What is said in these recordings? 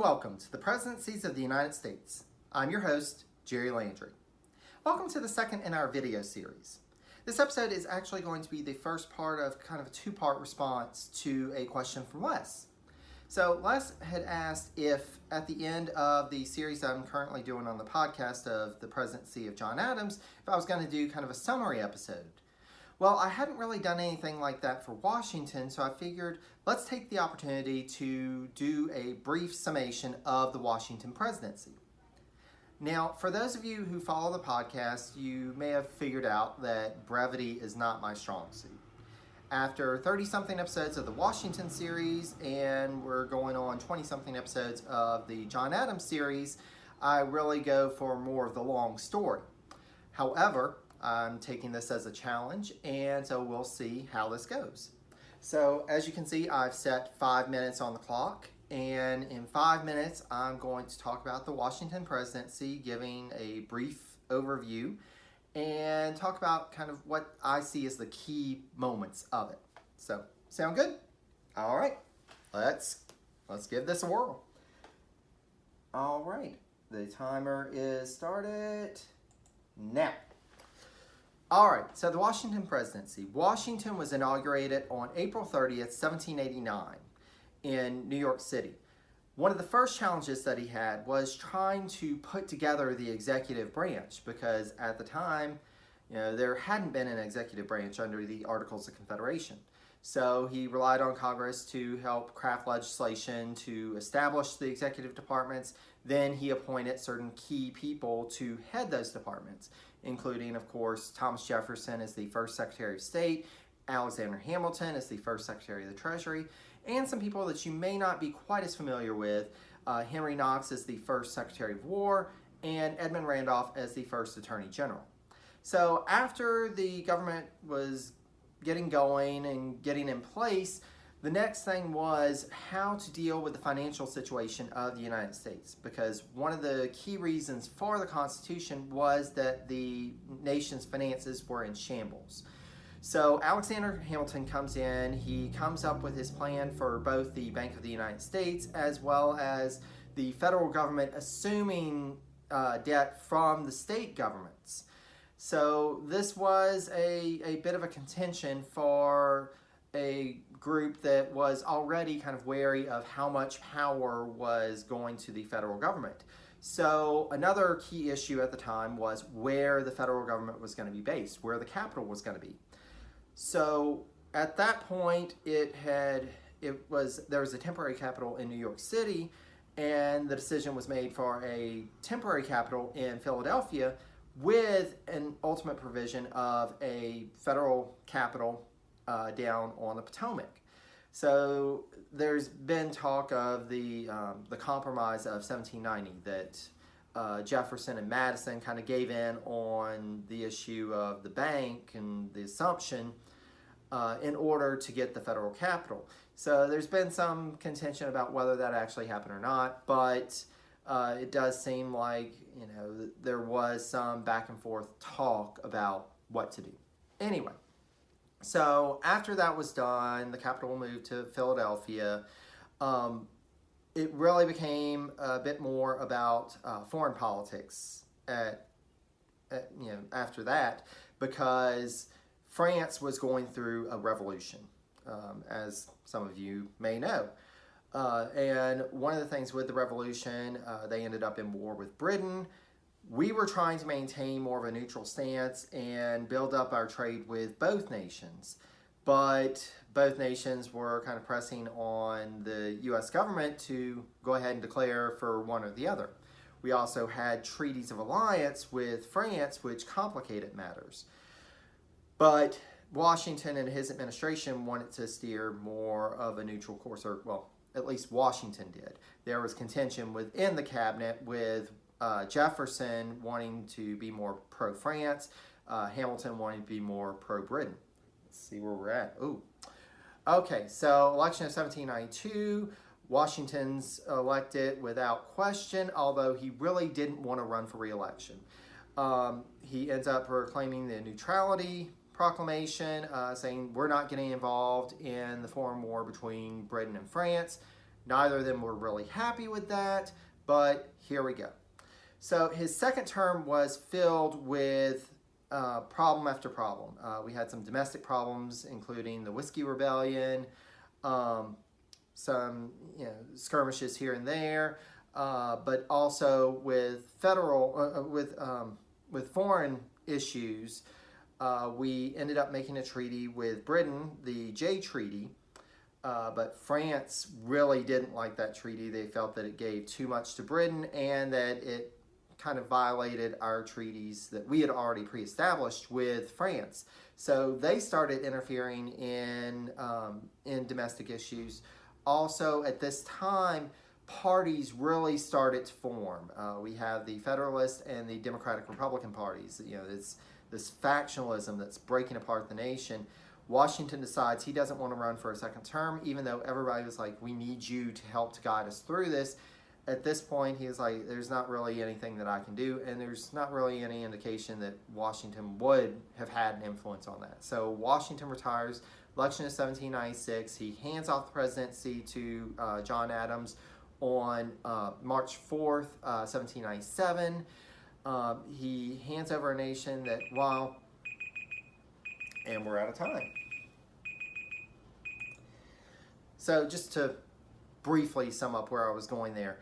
welcome to the Presidencies of the United States. I'm your host, Jerry Landry. Welcome to the second in our video series. This episode is actually going to be the first part of kind of a two-part response to a question from Les. So Les had asked if at the end of the series I'm currently doing on the podcast of the Presidency of John Adams, if I was going to do kind of a summary episode. Well, I hadn't really done anything like that for Washington, so I figured let's take the opportunity to do a brief summation of the Washington presidency. Now, for those of you who follow the podcast, you may have figured out that brevity is not my strong suit. After 30-something episodes of the Washington series, and we're going on 20-something episodes of the John Adams series, I really go for more of the long story. However, I'm taking this as a challenge, and so we'll see how this goes. So as you can see, I've set 5 minutes on the clock, and in 5 minutes, I'm going to talk about the Washington presidency, giving a brief overview, and talk about kind of what I see as the key moments of it. So, sound good? All right, let's give this a whirl. All right, the timer is started now. All right, so the Washington presidency. Washington was inaugurated on April 30th, 1789 in New York City. One of the first challenges that he had was trying to put together the executive branch because at the time, there hadn't been an executive branch under the Articles of Confederation. So he relied on Congress to help craft legislation to establish the executive departments. Then he appointed certain key people to head those departments, including, of course, Thomas Jefferson as the first Secretary of State, Alexander Hamilton as the first Secretary of the Treasury, and some people that you may not be quite as familiar with, Henry Knox as the first Secretary of War, and Edmund Randolph as the first Attorney General. So after the government was getting going and getting in place, the next thing was how to deal with the financial situation of the United States, because one of the key reasons for the Constitution was that the nation's finances were in shambles. So Alexander Hamilton comes in, he comes up with his plan for both the Bank of the United States as well as the federal government assuming debt from the state governments. So this was a bit of a contention for a group that was already kind of wary of how much power was going to the federal government. So another key issue at the time was where the federal government was going to be based, where the capital was going to be. So at that point, there was a temporary capital in New York City, and the decision was made for a temporary capital in Philadelphia with an ultimate provision of a federal capital down on the Potomac. So there's been talk of the compromise of 1790 that Jefferson and Madison kind of gave in on the issue of the bank and the assumption in order to get the federal capital. So there's been some contention about whether that actually happened or not, but it does seem like there was some back and forth talk about what to do. Anyway, so after that was done, the capital moved to Philadelphia. It really became a bit more about foreign politics after that, because France was going through a revolution, as some of you may know. And one of the things with the revolution, they ended up in war with Britain. We were trying to maintain more of a neutral stance and build up our trade with both nations. But both nations were kind of pressing on the U.S. government to go ahead and declare for one or the other. We also had treaties of alliance with France, which complicated matters. But Washington and his administration wanted to steer more of a neutral course, or well, at least Washington did. There was contention within the cabinet with Jefferson wanting to be more pro-France, Hamilton wanting to be more pro-Britain. Let's see where we're at. Ooh. Okay, so election of 1792, Washington's elected without question, although he really didn't want to run for re-election. He ends up proclaiming the neutrality proclamation, saying we're not getting involved in the foreign war between Britain and France. Neither of them were really happy with that, but here we go. So his second term was filled with problem after problem. We had some domestic problems, including the Whiskey Rebellion, some skirmishes here and there, but also with with foreign issues. We ended up making a treaty with Britain, the Jay Treaty, but France really didn't like that treaty. They felt that it gave too much to Britain and that it kind of violated our treaties that we had already pre-established with France. So they started interfering in domestic issues. Also, at this time, parties really started to form. We have the Federalist and the Democratic Republican parties. It's this factionalism that's breaking apart the nation. Washington decides he doesn't want to run for a second term, even though everybody was like, we need you to help to guide us through this. At this point, he was like, there's not really anything that I can do, and there's not really any indication that Washington would have had an influence on that. So Washington retires. Election is 1796. He hands off the presidency to John Adams on March 4th, 1797. He hands over a nation that, and we're out of time. So just to briefly sum up where I was going there,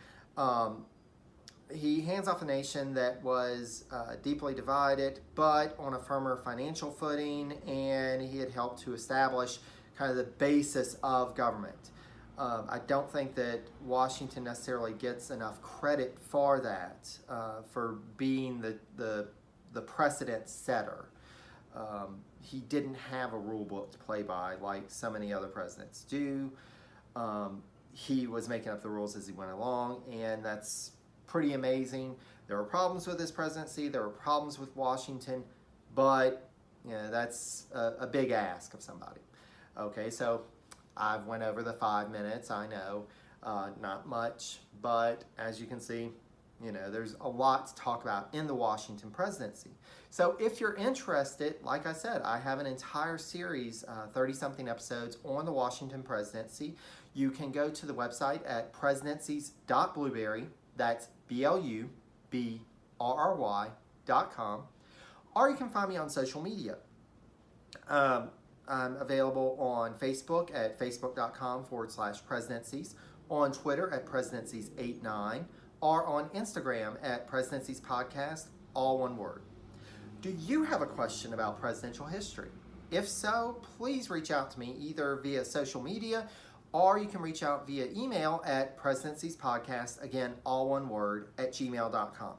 he hands off a nation that was deeply divided, but on a firmer financial footing, and he had helped to establish kind of the basis of government. I don't think that Washington necessarily gets enough credit for that, for being the precedent setter. He didn't have a rule book to play by like so many other presidents do. He was making up the rules as he went along, and that's pretty amazing. There were problems with his presidency. There were problems with Washington, but that's a big ask of somebody. Okay, so I've went over the 5 minutes. I know, not much, but as you can see, there's a lot to talk about in the Washington presidency. So if you're interested, like I said, I have an entire series, 30-something episodes on the Washington presidency. You can go to the website at presidencies.blueberry, that's BLUBRRY.com, or you can find me on social media. I'm available on Facebook at facebook.com/presidencies, on Twitter at presidencies89, or on Instagram at Presidencies Podcast, all one word. Do you have a question about presidential history? If so, please reach out to me either via social media, or you can reach out via email at presidentiespodcast, again, all one word, at gmail.com.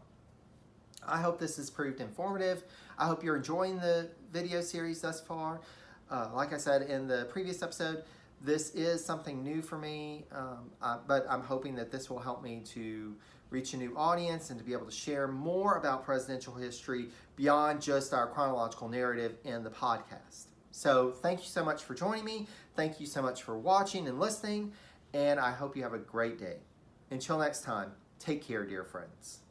I hope this has proved informative. I hope you're enjoying the video series thus far. Like I said in the previous episode, this is something new for me, but I'm hoping that this will help me to reach a new audience and to be able to share more about presidential history beyond just our chronological narrative in the podcast. So thank you so much for joining me. Thank you so much for watching and listening, and I hope you have a great day. Until next time, take care, dear friends.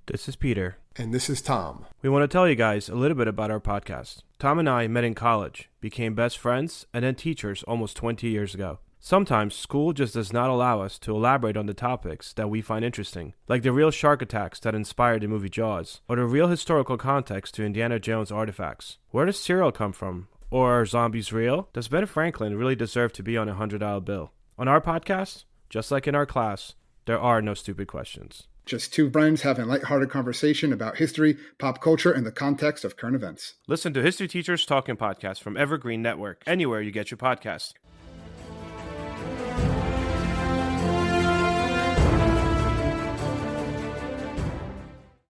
This is Peter. And this is Tom. We want to tell you guys a little bit about our podcast. Tom and I met in college, became best friends, and then teachers almost 20 years ago. Sometimes school just does not allow us to elaborate on the topics that we find interesting, like the real shark attacks that inspired the movie Jaws, or the real historical context to Indiana Jones artifacts. Where does cereal come from? Or are zombies real? Does Ben Franklin really deserve to be on a $100 bill? On our podcast, just like in our class, there are no stupid questions. Just two friends having a lighthearted conversation about history, pop culture, and the context of current events. Listen to History Teachers Talking Podcast from Evergreen Network, anywhere you get your podcasts.